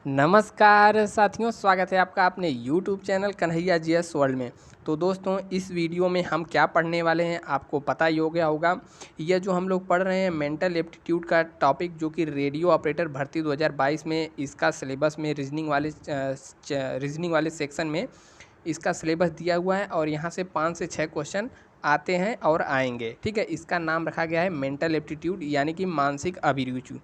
नमस्कार साथियों, स्वागत है आपका अपने YouTube channel Kanhaiya GS world में। तो दोस्तों, इस वीडियो में हम क्या पढ़ने वाले हैं आपको पता ही हो गया होगा। यह जो हम लोग पढ़ रहे हैं मेंटल एप्टीट्यूड का टॉपिक, जो कि रेडियो ऑपरेटर भर्ती 2022 में इसका सिलेबस में रीजनिंग वाले सेक्शन में इसका सिलेबस दिया हुआ है और यहाँ से 5 से 6 क्वेश्चन आते हैं और आएंगे। ठीक है, इसका नाम रखा गया है मेंटल एप्टीट्यूड यानी कि मानसिक अभिरुचि।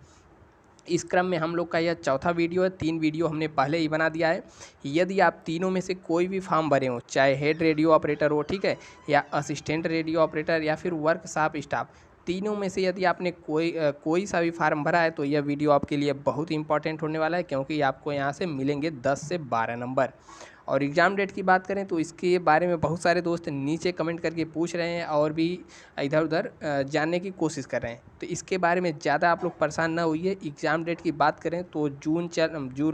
इस क्रम में हम लोग का यह चौथा वीडियो है। 3 वीडियो हमने पहले ही बना दिया है। यदि आप तीनों में से कोई भी फॉर्म भरे हो, चाहे हेड रेडियो ऑपरेटर हो, ठीक है, या असिस्टेंट रेडियो ऑपरेटर या फिर वर्कशॉप स्टाफ, तीनों में से यदि आपने कोई सा भी फार्म भरा है तो यह वीडियो आपके लिए बहुत इंपॉर्टेंट होने वाला है, क्योंकि आपको यहाँ से मिलेंगे 10 से 12 नंबर। और एग्ज़ाम डेट की बात करें तो इसके बारे में बहुत सारे दोस्त नीचे कमेंट करके पूछ रहे हैं और भी इधर उधर जानने की कोशिश कर रहे हैं। तो इसके बारे में ज़्यादा आप लोग परेशान ना होइए। एग्ज़ाम डेट की बात करें तो जून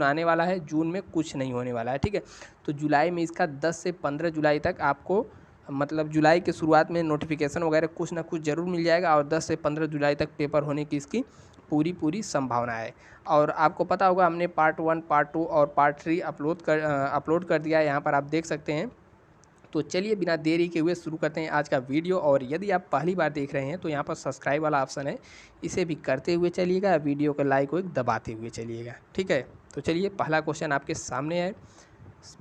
आने वाला है। जून में कुछ नहीं होने वाला है, ठीक है। तो जुलाई में इसका 10 से 15 जुलाई तक आपको, मतलब जुलाई के शुरुआत में नोटिफिकेशन वगैरह कुछ ना कुछ ज़रूर मिल जाएगा और 10 से 15 जुलाई तक पेपर होने की इसकी पूरी संभावना है। और आपको पता होगा हमने पार्ट 1, पार्ट 2 और पार्ट 3 अपलोड कर दिया है, यहाँ पर आप देख सकते हैं। तो चलिए बिना देरी के हुए शुरू करते हैं आज का वीडियो। और यदि आप पहली बार देख रहे हैं तो यहाँ पर सब्सक्राइब वाला ऑप्शन है, इसे भी करते हुए चलिएगा, वीडियो को लाइक को एक दबाते हुए चलिएगा, ठीक है। तो चलिए पहला क्वेश्चन आपके सामने है।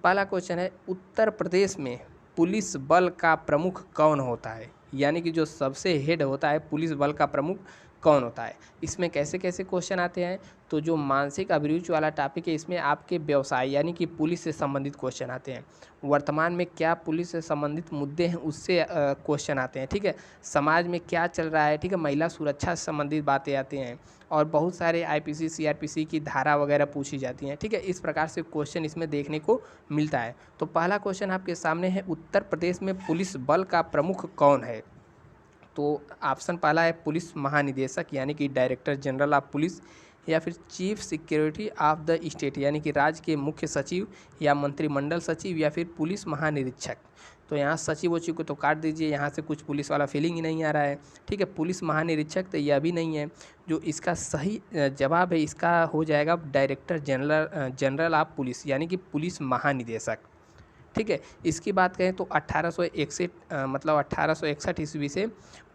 पहला क्वेश्चन है, उत्तर प्रदेश में पुलिस बल का प्रमुख कौन होता है? यानी कि जो सबसे हेड होता है पुलिस बल का प्रमुख कौन होता है? इसमें कैसे कैसे क्वेश्चन आते हैं? तो जो मानसिक अभिरुचि वाला टॉपिक है, इसमें आपके व्यवसाय यानी कि पुलिस से संबंधित क्वेश्चन आते हैं। वर्तमान में क्या पुलिस से संबंधित मुद्दे हैं, उससे क्वेश्चन आते हैं, ठीक है। समाज में क्या चल रहा है, ठीक है, महिला सुरक्षा से संबंधित बातें आती हैं। और बहुत सारे आईपीसी सीआरपीसी की धारा वगैरह पूछी जाती हैं, ठीक है। इस प्रकार से क्वेश्चन इसमें देखने को मिलता है। तो पहला क्वेश्चन आपके सामने है, उत्तर प्रदेश में पुलिस बल का प्रमुख कौन है? तो ऑप्शन पहला है पुलिस महानिदेशक यानी कि डायरेक्टर जनरल ऑफ पुलिस, या फिर chief security of the state यानी कि राज्य के मुख्य सचिव या मंत्रिमंडल सचिव, या फिर पुलिस महानिरीक्षक। तो यहाँ सचिव वचिव को तो काट दीजिए, यहाँ से कुछ पुलिस वाला फीलिंग ही नहीं आ रहा है, ठीक है। पुलिस महानिरीक्षक तो यह भी नहीं है। जो इसका सही जवाब है इसका हो जाएगा डायरेक्टर जनरल ऑफ पुलिस यानी कि पुलिस महानिदेशक, ठीक है। इसकी बात करें तो 1861 ईस्वी से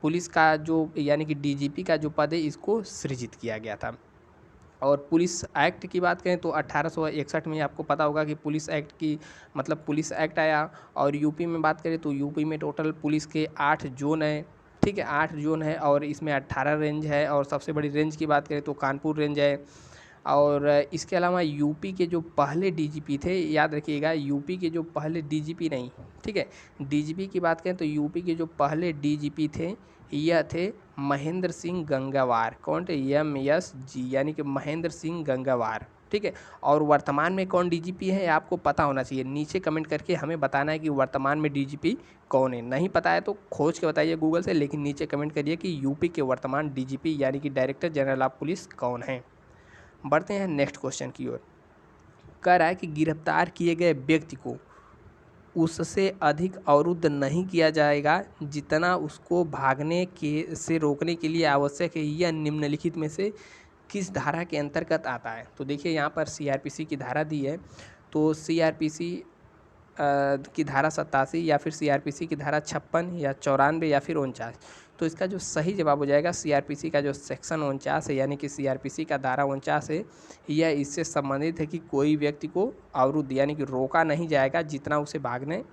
पुलिस का जो यानी कि डीजीपी का जो पद है इसको सृजित किया गया था। और पुलिस एक्ट की बात करें तो 1861 में आपको पता होगा कि पुलिस एक्ट की, मतलब पुलिस एक्ट आया। और यूपी में बात करें तो यूपी में टोटल पुलिस के 8 जोन हैं, ठीक है, 8 जोन है और इसमें 18 रेंज है। और सबसे बड़ी रेंज की बात करें तो कानपुर रेंज है। और इसके अलावा यूपी के जो पहले डीजीपी थे, याद रखिएगा, यूपी के जो पहले डीजीपी नहीं, ठीक है, डीजीपी की बात करें तो यूपी के जो पहले डीजीपी थे यह थे महेंद्र सिंह गंगावार। कौन थे? MSG यानी कि महेंद्र सिंह गंगावार, ठीक है। और वर्तमान में कौन डीजीपी है आपको पता होना चाहिए। नीचे कमेंट करके हमें बताना है कि वर्तमान में डीजीपी कौन है। नहीं पता है तो खोज के बताइए गूगल से, लेकिन नीचे कमेंट करिए कि यूपी के वर्तमान डीजीपी यानी कि डायरेक्टर जनरल ऑफ पुलिस कौन है। बढ़ते हैं नेक्स्ट क्वेश्चन की ओर। कह रहा है कि गिरफ्तार किए गए व्यक्ति को उससे अधिक अवरुद्ध नहीं किया जाएगा जितना उसको भागने के से रोकने के लिए आवश्यक है। यह निम्नलिखित में से किस धारा के अंतर्गत आता है? तो देखिए यहाँ पर सीआरपीसी की धारा दी है। तो सीआरपीसी की धारा 87 या फिर सीआरपीसी की धारा 56 या 94 या फिर 49। तो इसका जो सही जवाब हो जाएगा सीआरपीसी का जो सेक्शन 49 है यानी कि सीआरपीसी का धारा 49 है। यह इससे संबंधित है कि कोई व्यक्ति को अवरुद्ध यानी कि रोका नहीं जाएगा जितना उसे भागने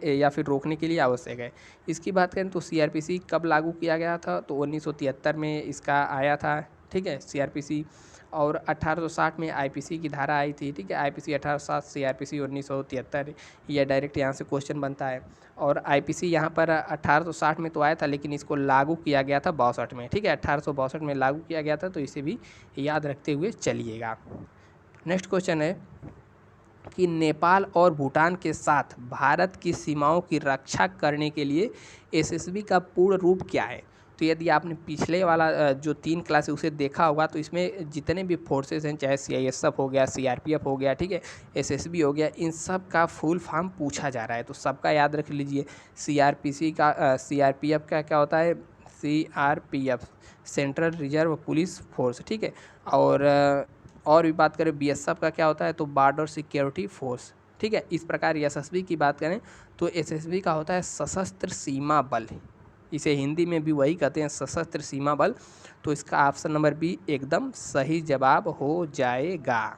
या फिर रोकने के लिए आवश्यक है। इसकी बात करें तो सीआरपीसी कब लागू किया गया था? तो 1973 में इसका आया था, ठीक है, सीआरपीसी। और 1860 में आईपीसी की धारा आई थी, ठीक है, आईपीसी 1860, सीआरपीसी 1973। यह डायरेक्ट यहाँ से क्वेश्चन बनता है। और आईपीसी यहाँ पर 1860 में तो आया था, लेकिन इसको लागू किया गया था 62 में, ठीक है, 1862 में लागू किया गया था। तो इसे भी याद रखते हुए चलिएगा। नेक्स्ट क्वेश्चन है कि नेपाल और भूटान के साथ भारत की सीमाओं की रक्षा करने के लिए एसएसबी का पूर्ण रूप क्या है? तो यदि आपने पिछले वाला जो 3 क्लास है उसे देखा होगा तो इसमें जितने भी फोर्सेस हैं, चाहे सीआईएसएफ हो गया, सीआरपीएफ हो गया, ठीक है, एसएसबी हो गया, इन सब का फुल फॉर्म पूछा जा रहा है। तो सबका याद रख लीजिए। सीआरपीएफ का क्या होता है? CRPF, central reserve police force, ठीक है। और और भी बात करें बीएसएफ का क्या होता है, तो बॉर्डर सिक्योरिटी फोर्स। ठीक है, इस प्रकार एसएसबी की बात करें तो एसएसबी का होता है सशस्त्र सीमा बल, इसे हिंदी में भी वही कहते हैं सशस्त्र सीमा बल। तो इसका ऑप्शन नंबर बी एकदम सही जवाब हो जाएगा।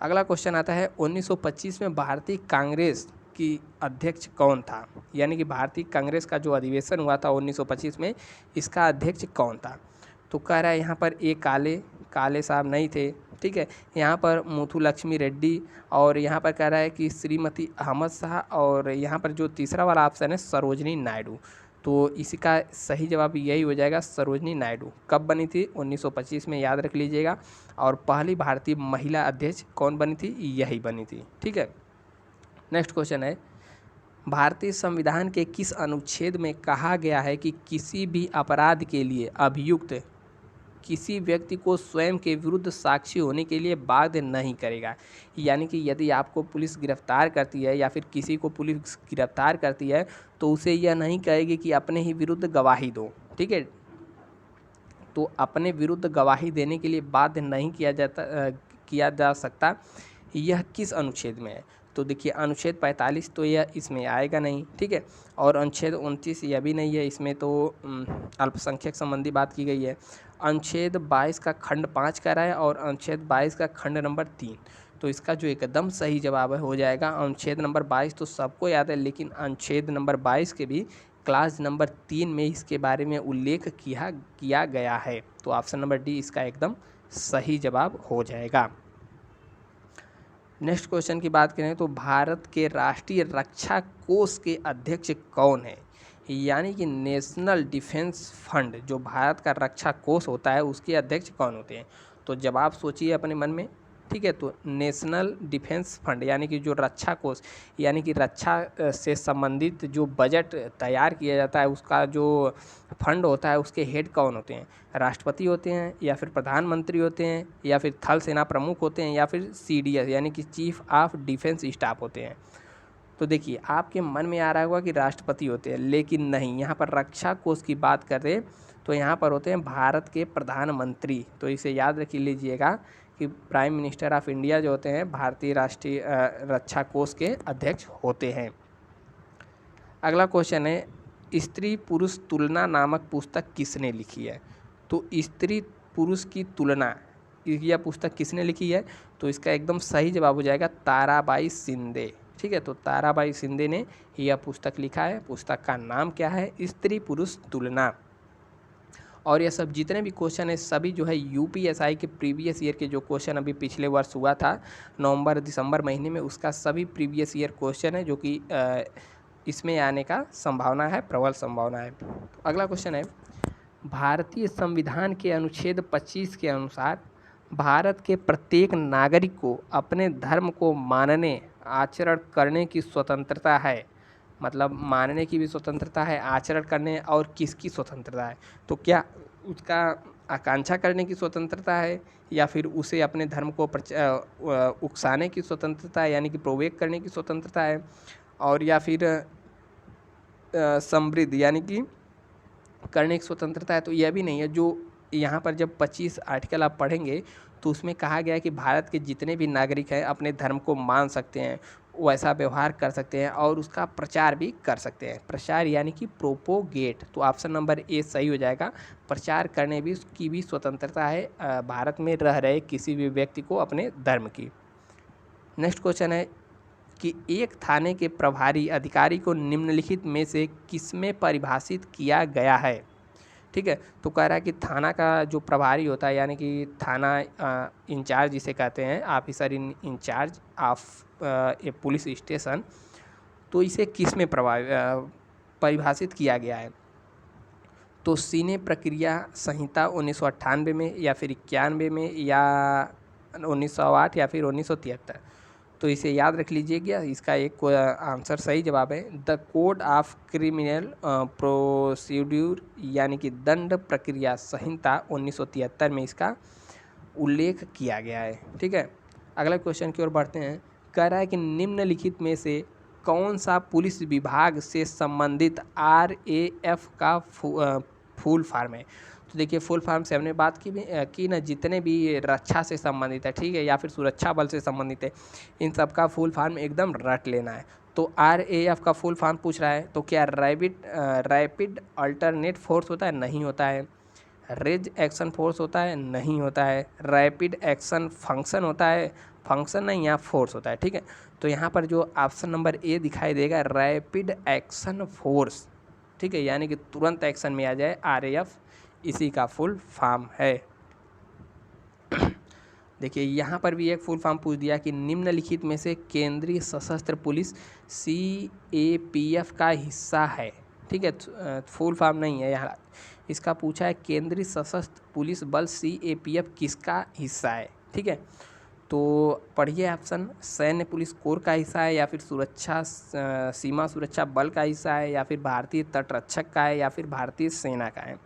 अगला क्वेश्चन आता है 1925 में भारतीय कांग्रेस की अध्यक्ष कौन था, यानी कि भारतीय कांग्रेस का जो अधिवेशन हुआ था 1925 में, इसका अध्यक्ष कौन था। तो कह रहा है यहाँ पर एक काले साहब नहीं थे, ठीक है, यहाँ पर मुथुलक्ष्मी रेड्डी, और यहाँ पर कह रहा है कि श्रीमती अहमद शाह, और यहाँ पर जो तीसरा वाला ऑप्शन है सरोजनी नायडू। तो इसी का सही जवाब यही हो जाएगा, सरोजनी नायडू। कब बनी थी, 1925 में, याद रख लीजिएगा। और पहली भारतीय महिला अध्यक्ष कौन बनी थी, यही बनी थी। ठीक है, नेक्स्ट क्वेश्चन है भारतीय संविधान के किस अनुच्छेद में कहा गया है कि किसी भी अपराध के लिए अभियुक्त किसी व्यक्ति को स्वयं के विरुद्ध साक्षी होने के लिए बाध्य नहीं करेगा। यानी कि यदि आपको पुलिस गिरफ्तार करती है या फिर किसी को पुलिस गिरफ्तार करती है तो उसे यह नहीं कहेगी कि अपने ही विरुद्ध गवाही दो। ठीक है, तो अपने विरुद्ध गवाही देने के लिए बाध्य नहीं किया जा सकता। यह किस अनुच्छेद में है, तो देखिए अनुच्छेद 45 तो यह इसमें आएगा नहीं। ठीक है, और अनुच्छेद 29 यह भी नहीं है, इसमें तो अल्पसंख्यक संबंधी बात की गई है। अनुच्छेद 22 का खंड 5 कह रहा है और अनुच्छेद 22 का खंड नंबर 3। तो इसका जो एकदम सही जवाब है हो जाएगा अनुच्छेद नंबर 22। तो सबको याद है, लेकिन अनुच्छेद नंबर 22 के भी क्लास नंबर 3 में इसके बारे में उल्लेख किया गया है। तो ऑप्शन नंबर डी इसका एकदम सही जवाब हो जाएगा। नेक्स्ट क्वेश्चन की बात करें तो भारत के राष्ट्रीय रक्षा कोष के अध्यक्ष कौन है, यानी कि नेशनल डिफेंस फंड जो भारत का रक्षा कोष होता है उसके अध्यक्ष कौन होते हैं। तो जवाब सोचिए अपने मन में। ठीक है, तो नेशनल डिफेंस फंड यानी कि जो रक्षा कोष यानी कि रक्षा से संबंधित जो बजट तैयार किया जाता है उसका जो फंड होता है उसके हेड कौन होते हैं, राष्ट्रपति होते हैं या फिर प्रधानमंत्री होते हैं या फिर थल सेना प्रमुख होते हैं या फिर सीडीएस यानी कि चीफ ऑफ डिफेंस स्टाफ होते हैं। तो देखिए आपके मन में आ रहा होगा कि राष्ट्रपति होते हैं, लेकिन नहीं, यहाँ पर रक्षा कोष की बात कर रहे तो यहाँ पर होते हैं भारत के प्रधानमंत्री। तो इसे याद रख लीजिएगा कि प्राइम मिनिस्टर ऑफ इंडिया जो होते हैं भारतीय राष्ट्रीय रक्षा कोष के अध्यक्ष होते हैं। अगला क्वेश्चन है स्त्री पुरुष तुलना नामक पुस्तक किसने लिखी है। तो स्त्री पुरुष की तुलना यह पुस्तक किसने लिखी है, तो इसका एकदम सही जवाब हो जाएगा ताराबाई शिंदे। ठीक है, तो ताराबाई शिंदे ने यह पुस्तक लिखा है। पुस्तक का नाम क्या है, स्त्री पुरुष तुलना। और यह सब जितने भी क्वेश्चन है सभी जो है यूपीएसआई के प्रीवियस ईयर के जो क्वेश्चन अभी पिछले वर्ष हुआ था नवंबर दिसंबर महीने में, उसका सभी प्रीवियस ईयर क्वेश्चन है जो कि इसमें आने का संभावना है, प्रबल संभावना है। तो अगला क्वेश्चन है भारतीय संविधान के अनुच्छेद 25 के अनुसार भारत के प्रत्येक नागरिक को अपने धर्म को मानने आचरण करने की स्वतंत्रता है। मतलब मानने की भी स्वतंत्रता है, आचरण करने और किसकी स्वतंत्रता है, तो क्या उसका आकांक्षा करने की स्वतंत्रता है या फिर उसे अपने धर्म को उकसाने की स्वतंत्रता है यानी कि प्रोवेक करने की स्वतंत्रता है, और या फिर समृद्ध यानी कि करने की स्वतंत्रता है। तो यह भी नहीं है। जो यहाँ पर जब 25 आर्टिकल आप पढ़ेंगे तो उसमें कहा गया है कि भारत के जितने भी नागरिक हैं अपने धर्म को मान सकते हैं, वैसा व्यवहार कर सकते हैं और उसका प्रचार भी कर सकते हैं। प्रचार यानी कि प्रोपोगेट। तो ऑप्शन नंबर ए सही हो जाएगा। प्रचार करने भी की भी स्वतंत्रता है भारत में रह रहे किसी भी व्यक्ति को अपने धर्म की। नेक्स्ट क्वेश्चन है कि एक थाने के प्रभारी अधिकारी को निम्नलिखित में से किसमें परिभाषित किया गया है। ठीक है, तो कह रहा है कि थाना का जो प्रभारी होता है यानी कि थाना इंचार्ज जिसे कहते हैं, officer in charge of a police station, तो इसे किस में परिभाषित किया गया है। तो सीने प्रक्रिया संहिता 1998 में या फिर 91 में या 1908 या फिर 1973। तो इसे याद रख लीजिएगा, इसका एक आंसर सही जवाब है the code of criminal procedure यानी कि दंड प्रक्रिया संहिता 1973 में इसका उल्लेख किया गया है। ठीक है, अगला क्वेश्चन की ओर बढ़ते हैं। कह रहा है कि निम्नलिखित में से कौन सा पुलिस विभाग से संबंधित RAF का फुल फॉर्म है। तो तो देखिए फुल फॉर्म से हमने बात की ना, जितने भी रक्षा से संबंधित है, ठीक है, या फिर सुरक्षा बल से संबंधित है, इन सब का फुल फॉर्म एकदम रट लेना है। तो RAF का फुल फॉर्म पूछ रहा है, तो क्या रैपिड अल्टरनेट फोर्स होता है? नहीं होता है। रेज एक्शन फोर्स होता है? नहीं होता है। रैपिड एक्शन फंक्शन होता है? फंक्शन नहीं, यहाँ फोर्स होता है, ठीक है। तो यहाँ पर जो ऑप्शन नंबर ए दिखाई देगा, रैपिड एक्शन फोर्स, ठीक है, यानी कि तुरंत एक्शन में आ जाए, RAF इसी का फुल फॉर्म है। देखिए यहाँ पर भी एक फुल फॉर्म पूछ दिया कि निम्नलिखित में से केंद्रीय सशस्त्र पुलिस CAPF का हिस्सा है, ठीक है, फुल फॉर्म नहीं है यहाँ, इसका पूछा है केंद्रीय सशस्त्र पुलिस बल CAPF किसका हिस्सा है, ठीक है। तो पढ़िए ऑप्शन, सैन्य पुलिस कोर का हिस्सा है, या फिर सुरक्षा सीमा सुरक्षा बल का हिस्सा है, या फिर भारतीय तटरक्षक का है, या फिर भारतीय सेना का है,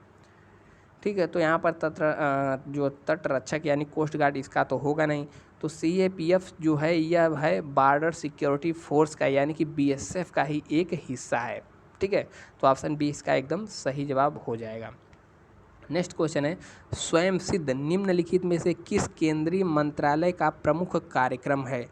ठीक है। तो यहाँ पर जो तटरक्षक यानी कोस्ट गार्ड, इसका तो होगा नहीं। तो CAPF जो है यह है बॉर्डर सिक्योरिटी फोर्स का, यानी कि BSF का ही एक हिस्सा है, ठीक है। तो ऑप्शन बी इसका एकदम सही जवाब हो जाएगा। नेक्स्ट क्वेश्चन है, स्वयं सिद्ध निम्नलिखित में से किस केंद्रीय मंत्रालय का प्रमुख कार्यक्रम है?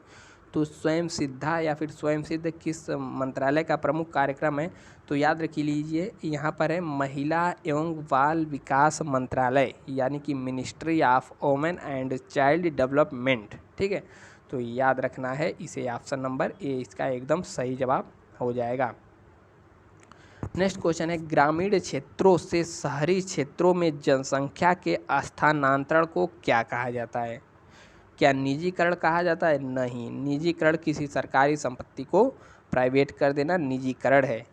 तो स्वयं सिद्धा या फिर स्वयं सिद्ध किस मंत्रालय का प्रमुख कार्यक्रम है? तो याद रख लीजिए, यहाँ पर है महिला एवं बाल विकास मंत्रालय, यानी कि ministry of women and child development, ठीक है। तो याद रखना है इसे, ऑप्शन नंबर ए इसका एकदम सही जवाब हो जाएगा। नेक्स्ट क्वेश्चन है, ग्रामीण क्षेत्रों से शहरी क्षेत्रों में जनसंख्या के स्थानांतरण को क्या कहा जाता है? क्या निजीकरण कहा जाता है? नहीं, निजीकरण किसी सरकारी संपत्ति को प्राइवेट कर देना निजीकरण है।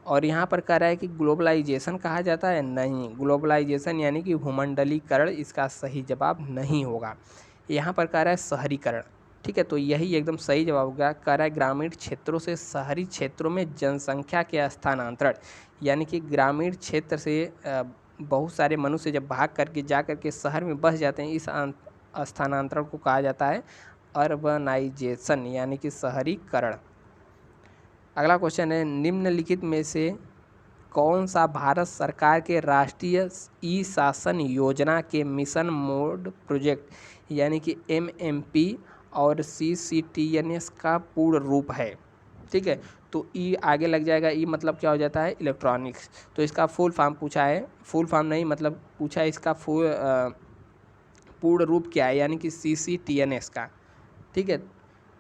और यहाँ पर कह रहा है कि ग्लोबलाइजेशन कहा जाता है? नहीं, ग्लोबलाइजेशन यानी कि भूमंडलीकरण इसका सही जवाब नहीं होगा। यहाँ पर कह रहा है शहरीकरण, ठीक है, तो यही एकदम सही जवाब होगा। कह रहा है ग्रामीण क्षेत्रों से शहरी क्षेत्रों में जनसंख्या के स्थानांतरण, यानी कि ग्रामीण क्षेत्र से बहुत सारे मनुष्य जब भाग करके जा करके शहर में बस जाते हैं, इस स्थानांतरण को कहा जाता है अर्बनाइजेशन, यानी कि शहरीकरण। अगला क्वेश्चन है, निम्नलिखित में से कौन सा भारत सरकार के राष्ट्रीय ई-शासन योजना के मिशन मोड प्रोजेक्ट, यानी कि MMP और CCTNS का पूर्ण रूप है, ठीक है। तो ई आगे लग जाएगा, ई मतलब क्या हो जाता है? इलेक्ट्रॉनिक्स। तो इसका फुल फॉर्म पूछा है, फुल फॉर्म नहीं मतलब पूछा है इसका पूर्ण रूप क्या है, यानी कि CCTNS का, ठीक है।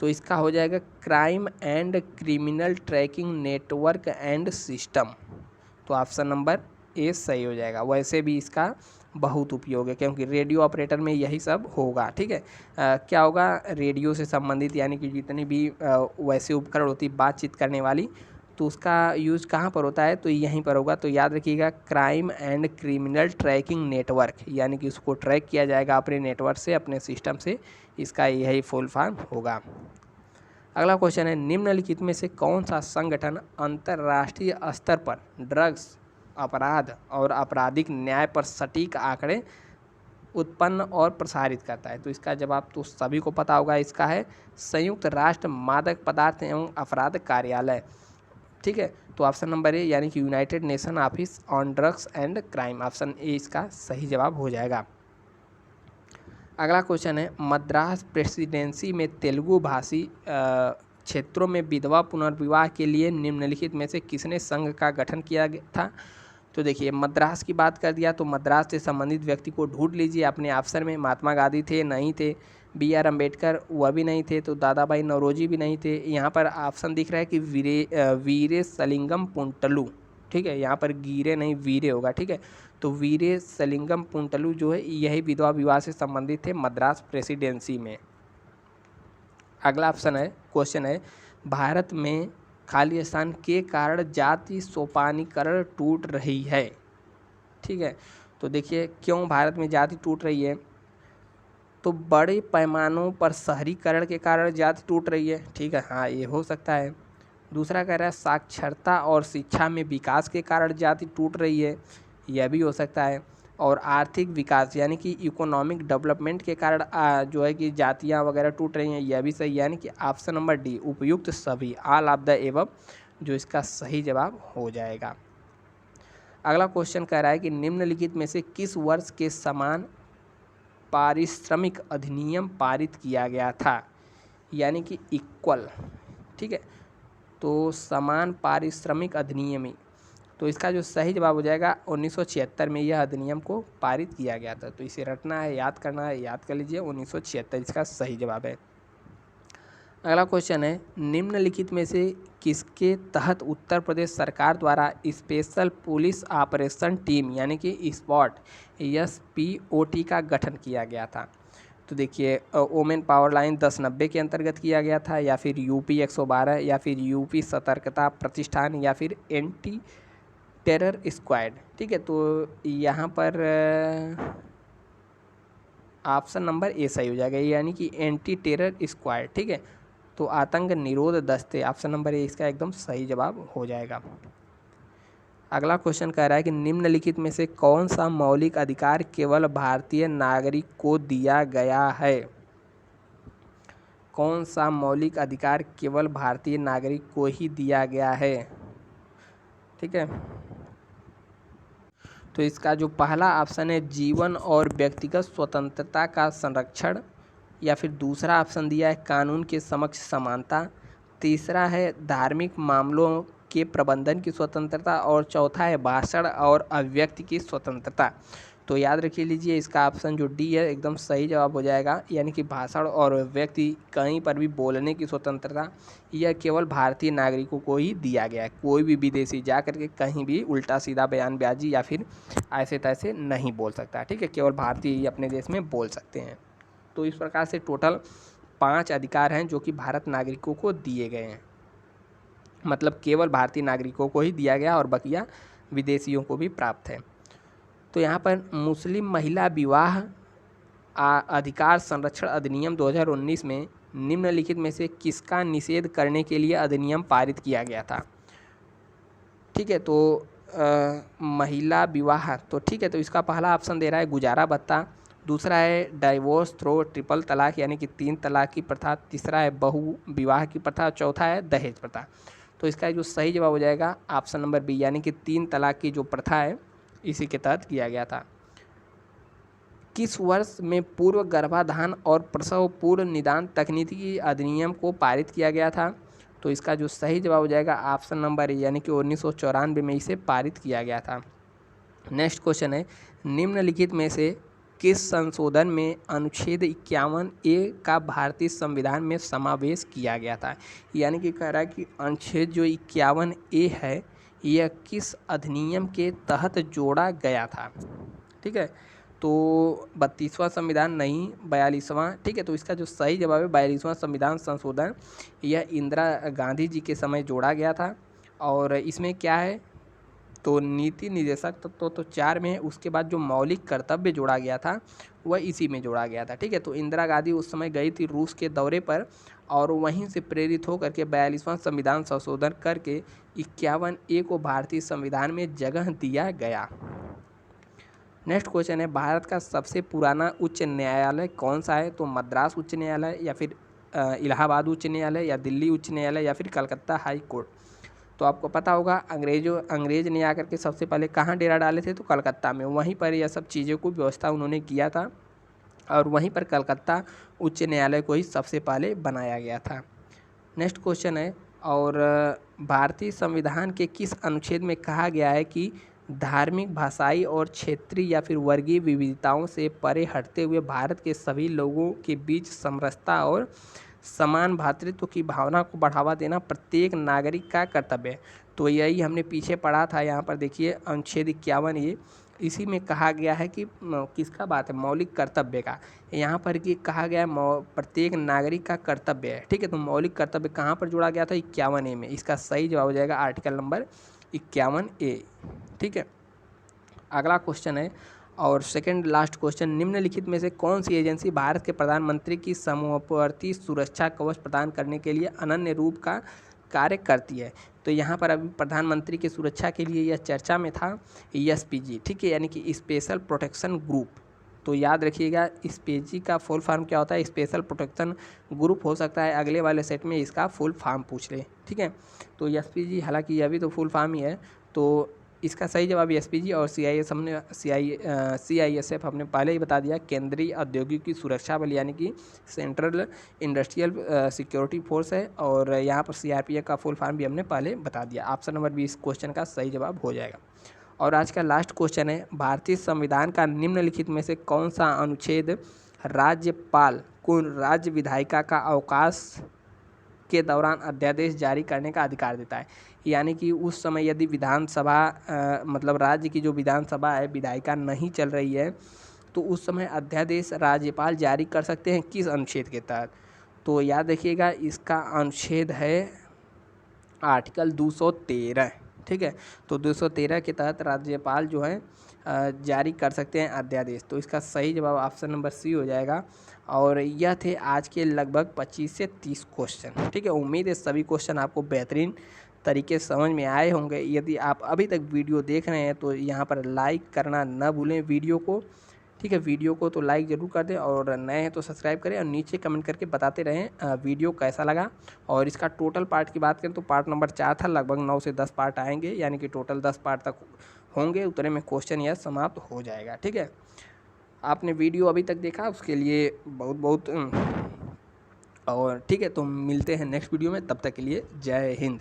तो इसका हो जाएगा crime and criminal tracking network and system. तो ऑप्शन नंबर ए सही हो जाएगा। वैसे भी इसका बहुत उपयोग है, क्योंकि रेडियो ऑपरेटर में यही सब होगा, ठीक है। क्या होगा? रेडियो से संबंधित, यानी कि जितनी भी वैसे उपकरण होती है बातचीत करने वाली, तो उसका यूज़ कहाँ पर होता है? तो यहीं पर होगा। तो याद रखिएगा, crime and criminal tracking network, यानी कि उसको ट्रैक किया जाएगा अपने नेटवर्क से, अपने सिस्टम से, इसका यही फुल फॉर्म होगा। अगला क्वेश्चन है, निम्नलिखित में से कौन सा संगठन अंतर्राष्ट्रीय स्तर पर ड्रग्स अपराध और आपराधिक न्याय पर सटीक आंकड़े उत्पन्न और प्रसारित करता है? तो इसका जवाब तो सभी को पता होगा, इसका है संयुक्त राष्ट्र मादक पदार्थ एवं अपराध कार्यालय, ठीक है। तो ऑप्शन नंबर ए, यानी कि United nation office on drugs and crime, option A इसका सही जवाब हो जाएगा। अगला क्वेश्चन है, मद्रास प्रेसिडेंसी में तेलुगु भाषी क्षेत्रों में विधवा पुनर्विवाह के लिए निम्नलिखित में से किसने संघ का गठन किया था? तो देखिए, मद्रास की बात कर दिया तो मद्रास से संबंधित व्यक्ति को ढूंढ लीजिए अपने ऑप्शन में। महात्मा गांधी थे? नहीं थे। BR अम्बेडकर, वह भी नहीं थे। तो दादा भाई नौरोजी भी नहीं थे। यहाँ पर ऑप्शन दिख रहा है कि वीरे सलिंगम पुंटलू, ठीक है, यहाँ पर गिरे नहीं वीरे होगा, ठीक है। तो वीरे सलिंगम पुंटलू जो है यही विधवा विवाह से संबंधित थे मद्रास प्रेसिडेंसी में। अगला ऑप्शन है, क्वेश्चन है, भारत में खाली स्थान के कारण जाति सोपानीकरण टूट रही है, ठीक है। तो देखिए, क्यों भारत में जाति टूट रही है? तो बड़े पैमानों पर शहरीकरण के कारण जाति टूट रही है, ठीक है, हाँ ये हो सकता है। दूसरा कह रहा है साक्षरता और शिक्षा में विकास के कारण जाति टूट रही है, यह भी हो सकता है। और आर्थिक विकास यानी कि इकोनॉमिक डेवलपमेंट के कारण जो है कि जातियाँ वगैरह टूट रही हैं, यह भी सही, यानी कि ऑप्शन नंबर डी उपयुक्त सभी, ऑल ऑफ द एबव, जो इसका सही जवाब हो जाएगा। अगला क्वेश्चन कह रहा है कि निम्नलिखित में से किस वर्ष के समान पारिश्रमिक अधिनियम पारित किया गया था, यानी कि इक्वल, ठीक है। तो समान पारिश्रमिक अधिनियम ही, तो इसका जो सही जवाब हो जाएगा 1976 में यह अधिनियम को पारित किया गया था। तो इसे रटना है, याद करना है, याद कर लीजिए 1976 इसका सही जवाब है। अगला क्वेश्चन है निम्नलिखित में से किसके तहत उत्तर प्रदेश सरकार द्वारा स्पेशल पुलिस ऑपरेशन टीम यानी कि स्पॉट SPOT का गठन किया गया था। तो देखिए वोमेन पावर लाइन 1090 के अंतर्गत किया गया था, या फिर UP 112, या फिर UP सतर्कता प्रतिष्ठान, या फिर एंटी टेरर स्क्वाड, ठीक है। तो यहाँ पर ऑप्शन नंबर ए सही हो जाएगा, यानी कि एंटी टेरर स्क्वाड, ठीक है। तो आतंक निरोध दस्ते, ऑप्शन नंबर ए इसका एकदम सही जवाब हो जाएगा। अगला क्वेश्चन कह रहा है कि निम्नलिखित में से कौन सा मौलिक अधिकार केवल भारतीय नागरिक को दिया गया है। कौन सा मौलिक अधिकार केवल भारतीय नागरिक को ही दिया गया है, ठीक है। तो इसका जो पहला ऑप्शन है जीवन और व्यक्तिगत स्वतंत्रता का संरक्षण, या फिर दूसरा ऑप्शन दिया है कानून के समक्ष समानता, तीसरा है धार्मिक मामलों के प्रबंधन की स्वतंत्रता, और चौथा है भाषण और अभिव्यक्ति की स्वतंत्रता। तो याद रखिए लीजिए इसका ऑप्शन जो डी है एकदम सही जवाब हो जाएगा, यानी कि भाषण और अभिव्यक्ति कहीं पर भी बोलने की स्वतंत्रता यह केवल भारतीय नागरिकों को ही दिया गया है। कोई भी विदेशी जा करके कहीं भी उल्टा सीधा बयानबाजी या फिर ऐसे तैसे नहीं बोल सकता, ठीक है। केवल भारतीय ही अपने देश में बोल सकते हैं। तो इस प्रकार से टोटल 5 अधिकार हैं जो कि भारत नागरिकों को दिए गए हैं, मतलब केवल भारतीय नागरिकों को ही दिया गया और बकिया विदेशियों को भी प्राप्त है। तो यहाँ पर मुस्लिम महिला विवाह अधिकार संरक्षण अधिनियम 2019 में निम्नलिखित में से किसका निषेध करने के लिए अधिनियम पारित किया गया था, ठीक है। तो महिला विवाह, तो ठीक है। तो इसका पहला ऑप्शन दे रहा है गुजारा भत्ता, दूसरा है डाइवोर्स थ्रो ट्रिपल तलाक यानी कि 3 तलाक की प्रथा, तीसरा है बहु विवाह की प्रथा, चौथा है दहेज प्रथा। तो इसका जो सही जवाब हो जाएगा ऑप्शन नंबर बी, यानी कि 3 तलाक की जो प्रथा है इसी के तहत किया गया था। किस वर्ष में पूर्व गर्भाधान और प्रसव पूर्व निदान तकनीकी अधिनियम को पारित किया गया था। तो इसका जो सही जवाब हो जाएगा ऑप्शन नंबर ए, यानी कि 1994 में इसे पारित किया गया था। नेक्स्ट क्वेश्चन है निम्नलिखित में से किस संशोधन में अनुच्छेद 51A का भारतीय संविधान में समावेश किया गया था, यानी कि कह रहा है कि अनुच्छेद जो 51A है यह किस अधिनियम के तहत जोड़ा गया था, ठीक है। तो 32वां संविधान नहीं, 42वां, ठीक है। तो इसका जो सही जवाब है 42वां संविधान संशोधन, यह इंदिरा गांधी जी के समय जोड़ा गया था। और इसमें क्या है, तो नीति निर्देशक तत्व तो 4 में है, उसके बाद जो मौलिक कर्तव्य जोड़ा गया था वह इसी में जोड़ा गया था, ठीक है। तो इंदिरा गांधी उस समय गई थी रूस के दौरे पर और वहीं से प्रेरित होकर के 42वां संविधान संशोधन करके 51A को भारतीय संविधान में जगह दिया गया। नेक्स्ट क्वेश्चन है भारत का सबसे पुराना उच्च न्यायालय कौन सा है। तो मद्रास उच्च न्यायालय, या फिर इलाहाबाद उच्च न्यायालय, या दिल्ली उच्च न्यायालय, या फिर कलकत्ता हाई कोर्ट। तो आपको पता होगा अंग्रेज ने आकर के सबसे पहले कहाँ डेरा डाले थे, तो कलकत्ता में। वहीं पर यह सब चीज़ों को व्यवस्था उन्होंने किया था और वहीं पर कलकत्ता उच्च न्यायालय को ही सबसे पहले बनाया गया था। नेक्स्ट क्वेश्चन है और भारतीय संविधान के किस अनुच्छेद में कहा गया है कि धार्मिक, भाषाई और क्षेत्रीय या फिर वर्गीय विविधताओं से परे हटते हुए भारत के सभी लोगों के बीच समरसता और समान भ्रातृत्व की भावना को बढ़ावा देना प्रत्येक नागरिक का कर्तव्य है। तो यही हमने पीछे पढ़ा था, यहाँ पर देखिए अनुच्छेद 51 ये इसी में कहा गया है कि किसका बात है, मौलिक कर्तव्य का। यहाँ पर कि कहा गया है प्रत्येक नागरिक का कर्तव्य है, ठीक है। तो मौलिक कर्तव्य कहाँ पर जोड़ा गया था, 51A में। इसका सही जवाब हो जाएगा आर्टिकल नंबर 51A, ठीक है। अगला क्वेश्चन है और सेकंड लास्ट क्वेश्चन, निम्नलिखित में से कौन सी एजेंसी भारत के प्रधानमंत्री की समवर्ती सुरक्षा कवच प्रदान करने के लिए अनन्य रूप का कार्य करती है। तो यहाँ पर अभी प्रधानमंत्री की सुरक्षा के लिए यह चर्चा में था SPG, ठीक है, यानी कि स्पेशल प्रोटेक्शन ग्रुप। तो याद रखिएगा SPG का फुल फॉर्म क्या होता है, स्पेशल प्रोटेक्शन ग्रुप हो सकता है अगले वाले सेट में इसका फुल फॉर्म पूछ ले, ठीक है। तो SPG हालांकि यह भी तो फुल फॉर्म ही है। तो इसका सही जवाब एसपीजी और सीआईएसएफ हमने पहले ही बता दिया, केंद्रीय औद्योगिक सुरक्षा बल यानी कि सेंट्रल इंडस्ट्रियल सिक्योरिटी फोर्स है। और यहाँ पर सीआरपीएफ का फुल फॉर्म भी हमने पहले बता दिया। ऑप्शन नंबर 20 क्वेश्चन का सही जवाब हो जाएगा। और आज का लास्ट क्वेश्चन है, भारतीय संविधान का निम्नलिखित में से कौन सा अनुच्छेद राज्यपाल को राज्य विधायिका का अवकाश के दौरान अध्यादेश जारी करने का अधिकार देता है? यानी कि उस समय यदि विधानसभा मतलब राज्य की जो विधानसभा है, विधायिका नहीं चल रही है, तो उस समय अध्यादेश राज्यपाल जारी कर सकते हैं किस अनुच्छेद के तहत? तो याद रखिएगा, इसका अनुच्छेद है आर्टिकल 213। ठीक है, तो 213 के तहत राज्यपाल जो है जारी कर सकते हैं अध्यादेश। तो इसका सही जवाब ऑप्शन नंबर सी हो जाएगा। और यह थे आज के लगभग 25 से 30 क्वेश्चन। ठीक है, उम्मीद है सभी क्वेश्चन आपको बेहतरीन तरीके से समझ में आए होंगे। यदि आप अभी तक वीडियो देख रहे हैं तो यहाँ पर लाइक करना न भूलें वीडियो को। ठीक है, वीडियो को तो लाइक ज़रूर कर दें, और नए हैं तो सब्सक्राइब करें, और नीचे कमेंट करके बताते रहें वीडियो कैसा लगा। और इसका टोटल पार्ट की बात करें तो पार्ट नंबर 4 था, लगभग 9 से 10 पार्ट आएंगे, यानी कि टोटल 10 पार्ट तक होंगे, उतने में क्वेश्चन यह समाप्त हो जाएगा। ठीक है, आपने वीडियो अभी तक देखा उसके लिए बहुत बहुत और ठीक है, तो मिलते हैं नेक्स्ट वीडियो में, तब तक के लिए जय हिंद।